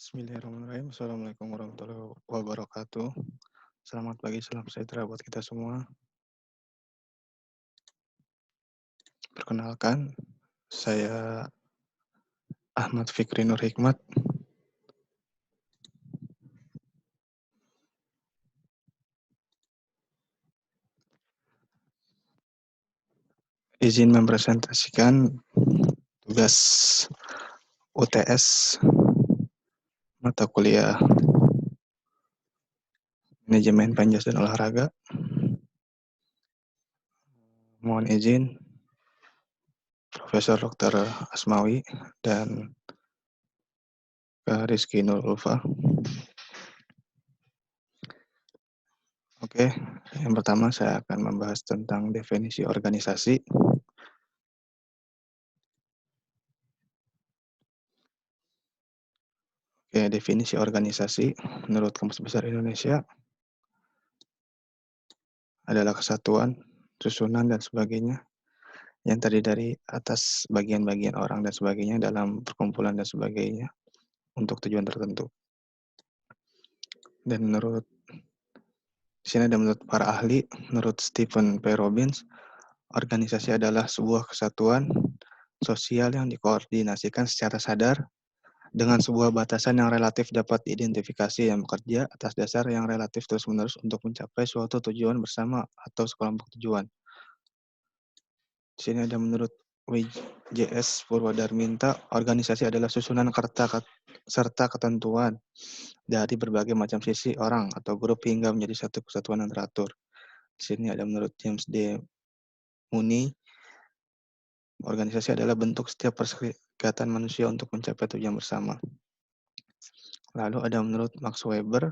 Bismillahirrahmanirrahim. Assalamualaikum warahmatullahi wabarakatuh. Selamat pagi, salam sejahtera buat kita semua. Perkenalkan, saya Ahmad Fikri Nur Hikmat, izin mempresentasikan tugas UTS mata kuliah Manajemen Penjas dan Olahraga. Mohon izin Profesor Dr. Asmawi dan Kak Rizky Nur Ulfa. Oke, yang pertama saya akan membahas tentang definisi organisasi. Oke, definisi organisasi menurut Kamus Besar Indonesia adalah kesatuan, susunan, dan sebagainya yang terdiri dari atas bagian-bagian orang dan sebagainya dalam perkumpulan dan sebagainya untuk tujuan tertentu. Dan di sini ada menurut para ahli, menurut Stephen P. Robbins, organisasi adalah sebuah kesatuan sosial yang dikoordinasikan secara sadar dengan sebuah batasan yang relatif dapat diidentifikasi yang bekerja atas dasar yang relatif terus-menerus untuk mencapai suatu tujuan bersama atau sekelompok tujuan. Di sini ada menurut WJS Purwadarminta, organisasi adalah susunan serta ketentuan dari berbagai macam sisi orang atau grup hingga menjadi satu kesatuan yang teratur. Di sini ada menurut James D. Mooney, organisasi adalah bentuk setiap perserikatan manusia untuk mencapai tujuan bersama. Lalu ada menurut Max Weber,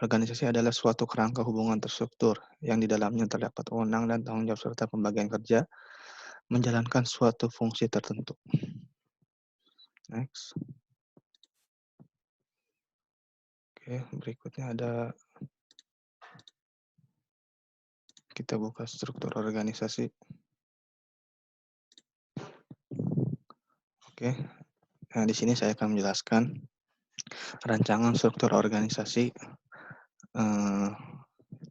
organisasi adalah suatu kerangka hubungan terstruktur yang di dalamnya terdapat wewenang dan tanggung jawab serta pembagian kerja menjalankan suatu fungsi tertentu. Next. Oke, berikutnya kita buka struktur organisasi. Oke, nah di sini saya akan menjelaskan rancangan struktur organisasi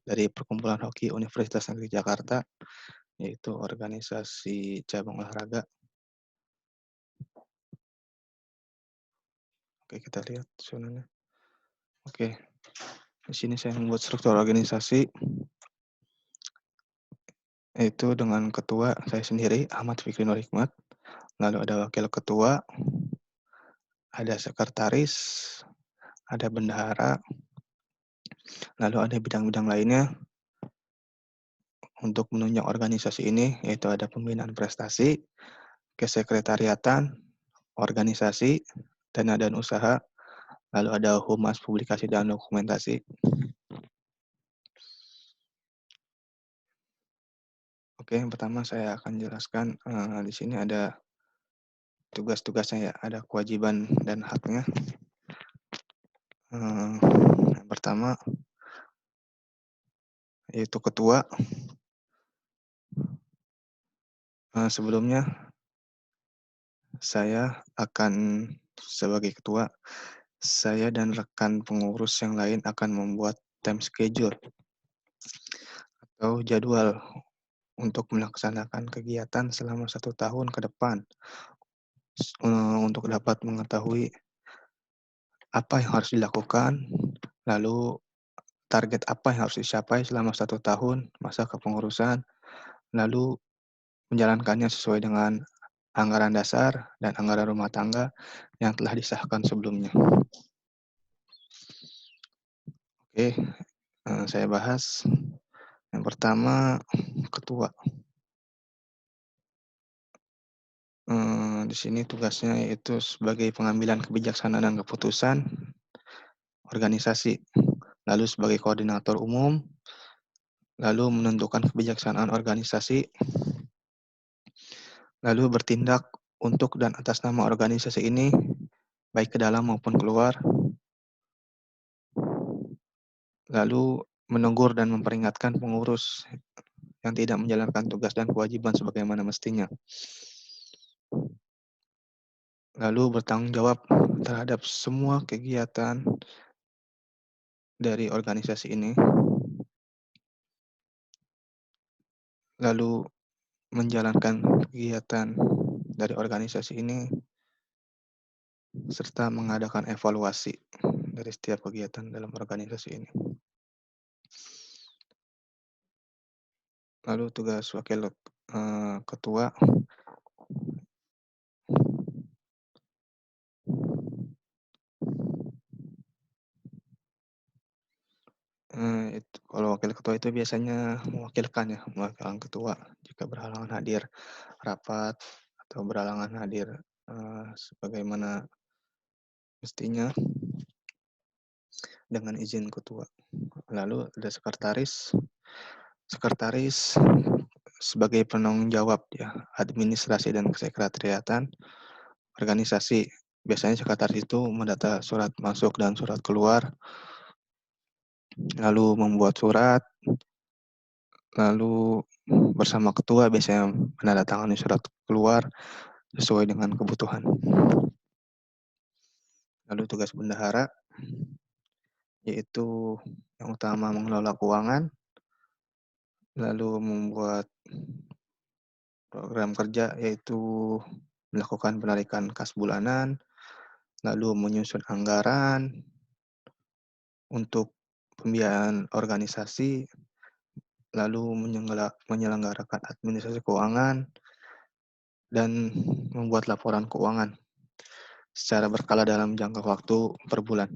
dari Perkumpulan Hoki Universitas Negeri Jakarta, yaitu organisasi cabang olahraga. Oke, kita lihat susunannya. Oke, di sini saya membuat struktur organisasi, yaitu dengan ketua saya sendiri, Ahmad Fikri Nur Hikmat. Lalu ada wakil ketua, ada sekretaris, ada bendahara, lalu ada bidang-bidang lainnya untuk menunjang organisasi ini, yaitu ada pembinaan prestasi, kesekretariatan, organisasi, dana dan usaha, lalu ada humas publikasi dan dokumentasi. Oke, yang pertama saya akan jelaskan di sini ada tugas-tugasnya ya, ada kewajiban dan haknya. Yang pertama yaitu ketua. Sebelumnya saya akan sebagai ketua, saya dan rekan pengurus yang lain akan membuat time schedule atau jadwal untuk melaksanakan kegiatan selama 1 tahun ke depan, untuk dapat mengetahui apa yang harus dilakukan, lalu target apa yang harus dicapai selama 1 tahun masa kepengurusan, lalu menjalankannya sesuai dengan anggaran dasar dan anggaran rumah tangga yang telah disahkan sebelumnya. Oke, saya bahas. Yang pertama, ketua. Di sini tugasnya yaitu sebagai pengambilan kebijaksanaan dan keputusan organisasi, lalu sebagai koordinator umum, lalu menentukan kebijaksanaan organisasi, lalu bertindak untuk dan atas nama organisasi ini, baik ke dalam maupun keluar, lalu menegur dan memperingatkan pengurus yang tidak menjalankan tugas dan kewajiban sebagaimana mestinya. lalu bertanggung jawab terhadap semua kegiatan dari organisasi ini, lalu menjalankan kegiatan dari organisasi ini, serta mengadakan evaluasi dari setiap kegiatan dalam organisasi ini. Lalu tugas wakil ketua, itu kalau wakil ketua itu biasanya mewakilkan ketua jika berhalangan hadir rapat atau berhalangan hadir sebagaimana mestinya dengan izin ketua. Lalu ada sekretaris. Sekretaris sebagai penanggung jawab ya administrasi dan kesekretariatan organisasi. Biasanya sekretaris itu mendata surat masuk dan surat keluar, lalu membuat surat, lalu bersama ketua biasanya menandatangani surat keluar sesuai dengan kebutuhan. Lalu tugas bendahara yaitu yang utama mengelola keuangan, lalu membuat program kerja yaitu melakukan penarikan kas bulanan, lalu menyusun anggaran untuk pembiayaan organisasi, lalu menyelenggarakan administrasi keuangan, dan membuat laporan keuangan secara berkala dalam jangka waktu per bulan.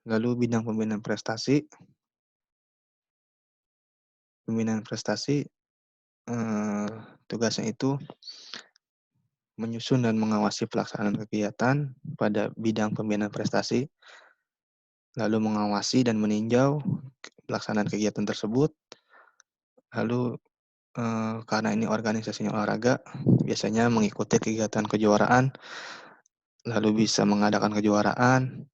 Lalu bidang pembinaan prestasi tugasnya itu menyusun dan mengawasi pelaksanaan kegiatan pada bidang pembinaan prestasi, lalu mengawasi dan meninjau pelaksanaan kegiatan tersebut, lalu karena ini organisasinya olahraga, biasanya mengikuti kegiatan kejuaraan, lalu bisa mengadakan kejuaraan,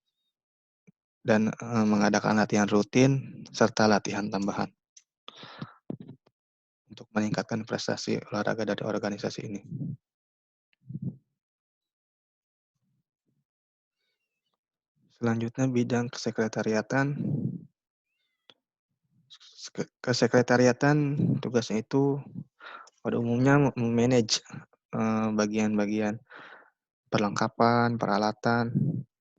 dan mengadakan latihan rutin, serta latihan tambahan untuk meningkatkan prestasi olahraga dari organisasi ini. Selanjutnya bidang kesekretariatan. Kesekretariatan tugasnya itu pada umumnya memanage bagian-bagian perlengkapan, peralatan,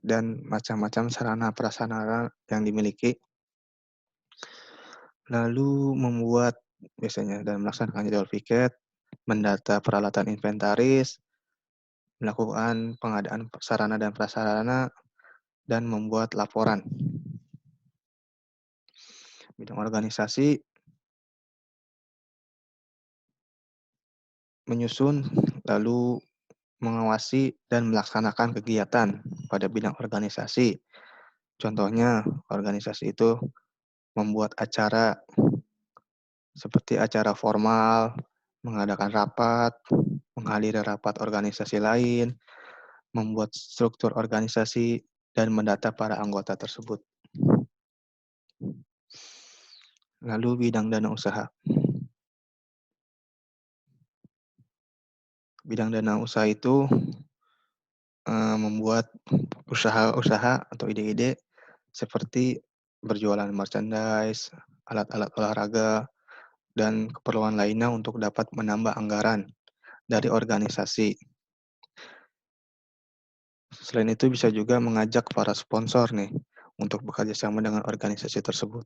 dan macam-macam sarana prasarana yang dimiliki. Lalu membuat biasanya dan melaksanakan jadwal piket, mendata peralatan inventaris, melakukan pengadaan sarana dan prasarana, dan membuat laporan. Bidang organisasi menyusun, lalu mengawasi dan melaksanakan kegiatan pada bidang organisasi. Contohnya, organisasi itu membuat acara seperti acara formal, mengadakan rapat, menghadiri rapat organisasi lain, membuat struktur organisasi, dan mendata para anggota tersebut. Lalu bidang dana usaha. Bidang dana usaha itu membuat usaha-usaha atau ide-ide seperti berjualan merchandise, alat-alat olahraga, dan keperluan lainnya untuk dapat menambah anggaran dari organisasi. Selain itu bisa juga mengajak para sponsor nih untuk bekerja sama dengan organisasi tersebut.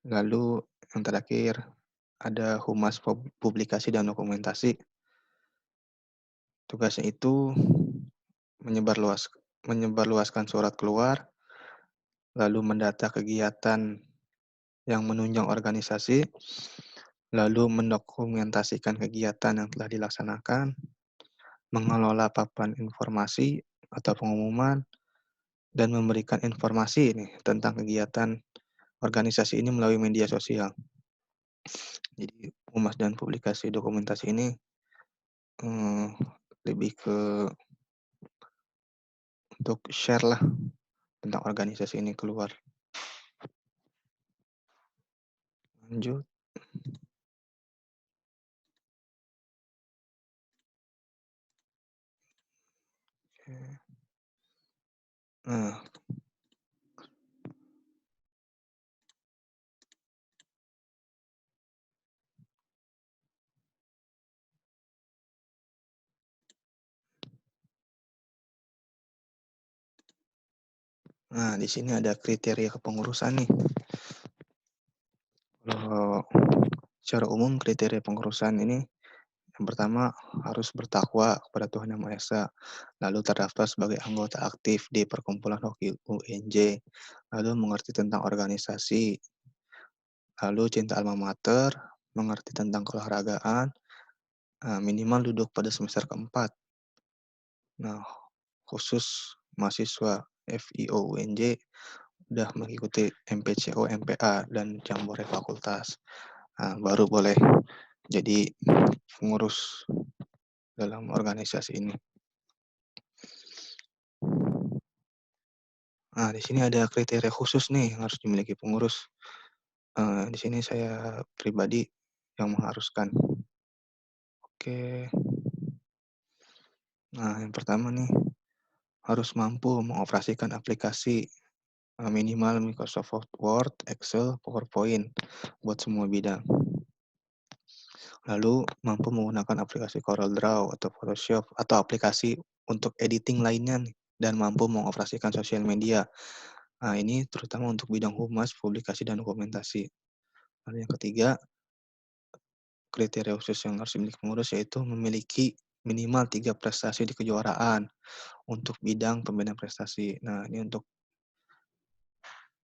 Lalu yang terakhir ada humas publikasi dan dokumentasi. Tugasnya itu menyebarluaskan surat keluar, lalu mendata kegiatan yang menunjang organisasi, lalu mendokumentasikan kegiatan yang telah dilaksanakan, mengelola papan informasi atau pengumuman, dan memberikan informasi nih tentang kegiatan organisasi ini melalui media sosial. Jadi humas dan publikasi dokumentasi ini lebih ke untuk share lah tentang organisasi ini keluar. Lanjut. Nah, di sini ada kriteria kepengurusan nih. Kalau secara umum kriteria pengurusan ini yang pertama harus bertakwa kepada Tuhan Yang Maha Esa, lalu terdaftar sebagai anggota aktif di perkumpulan hoki UNJ, lalu mengerti tentang organisasi, lalu cinta alma mater, mengerti tentang keolahragaan, minimal duduk pada semester keempat. Nah, khusus mahasiswa FIO UNJ udah mengikuti MPCO, MPA, dan Jambore Fakultas. Baru boleh jadi pengurus dalam organisasi ini. Nah, di sini ada kriteria khusus nih yang harus dimiliki pengurus. Di sini saya pribadi yang mengharuskan. Oke. Nah, yang pertama nih harus mampu mengoperasikan aplikasi minimal Microsoft Word, Excel, PowerPoint buat semua bidang. Lalu mampu menggunakan aplikasi CorelDRAW atau Photoshop atau aplikasi untuk editing lainnya nih, dan mampu mengoperasikan sosial media. Nah, ini terutama untuk bidang humas, publikasi, dan dokumentasi. Lalu yang ketiga, kriteria khusus yang harus dimiliki pengurus yaitu memiliki minimal 3 prestasi di kejuaraan untuk bidang pembinaan prestasi. Nah, ini untuk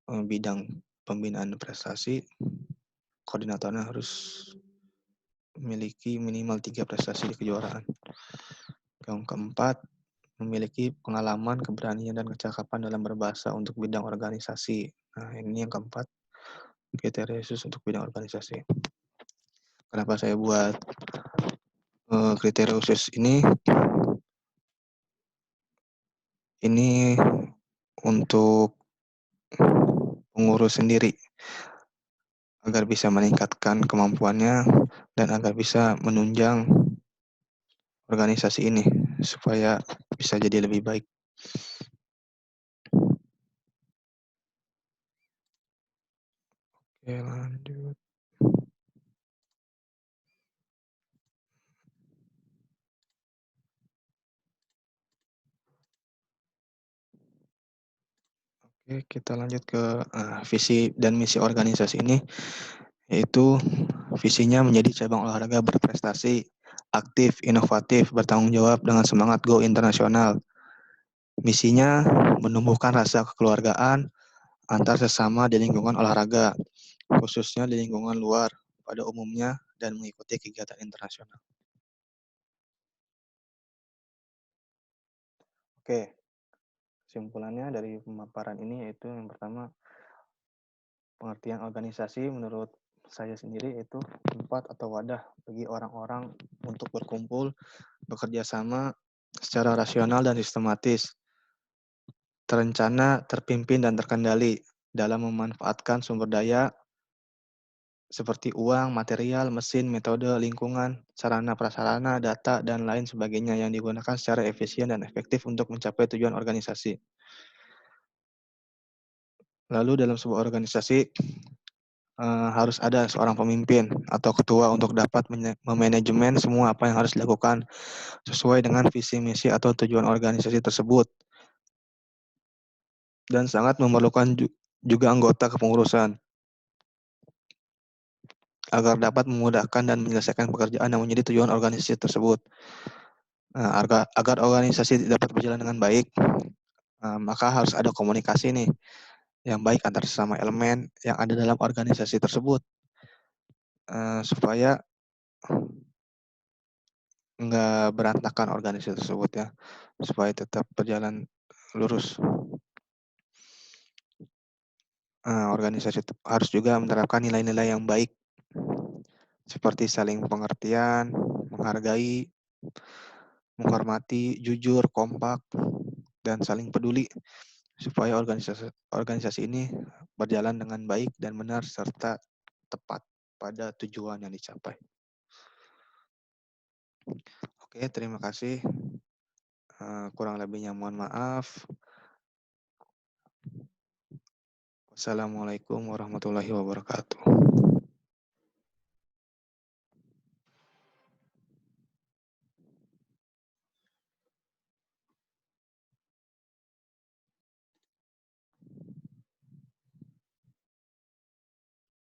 bidang pembinaan prestasi, koordinatornya harus memiliki minimal 3 prestasi di kejuaraan. Yang keempat, memiliki pengalaman, keberanian, dan kecakapan dalam berbahasa untuk bidang organisasi. Nah, ini yang keempat, kriteria khusus untuk bidang organisasi. Kenapa saya buat kriteria khusus ini? Ini untuk pengurus sendiri agar bisa meningkatkan kemampuannya dan agar bisa menunjang organisasi ini supaya bisa jadi lebih baik. Oke, lanjut. Oke, kita lanjut ke visi dan misi organisasi ini, yaitu visinya menjadi cabang olahraga berprestasi, aktif, inovatif, bertanggung jawab dengan semangat go internasional. Misinya menumbuhkan rasa kekeluargaan antar sesama di lingkungan olahraga, khususnya di lingkungan luar pada umumnya dan mengikuti kegiatan internasional. Oke, kesimpulannya dari pemaparan ini yaitu yang pertama, pengertian organisasi menurut saya sendiri itu tempat atau wadah bagi orang-orang untuk berkumpul, bekerja sama secara rasional dan sistematis, terencana, terpimpin, dan terkendali dalam memanfaatkan sumber daya seperti uang, material, mesin, metode, lingkungan, sarana prasarana, data, dan lain sebagainya yang digunakan secara efisien dan efektif untuk mencapai tujuan organisasi. Lalu dalam sebuah organisasi harus ada seorang pemimpin atau ketua untuk dapat memanajemen semua apa yang harus dilakukan sesuai dengan visi misi atau tujuan organisasi tersebut, dan sangat memerlukan juga anggota kepengurusan agar dapat memudahkan dan menyelesaikan pekerjaan yang menjadi tujuan organisasi tersebut. Agar organisasi dapat berjalan dengan baik, maka harus ada komunikasi nih yang baik antar sesama elemen yang ada dalam organisasi tersebut, supaya nggak berantakan organisasi tersebut ya, supaya tetap berjalan lurus. Organisasi harus juga menerapkan nilai-nilai yang baik seperti saling pengertian, menghargai, menghormati, jujur, kompak, dan saling peduli supaya organisasi ini berjalan dengan baik dan benar serta tepat pada tujuan yang dicapai. Oke, terima kasih. Kurang lebihnya mohon maaf. Wassalamualaikum warahmatullahi wabarakatuh.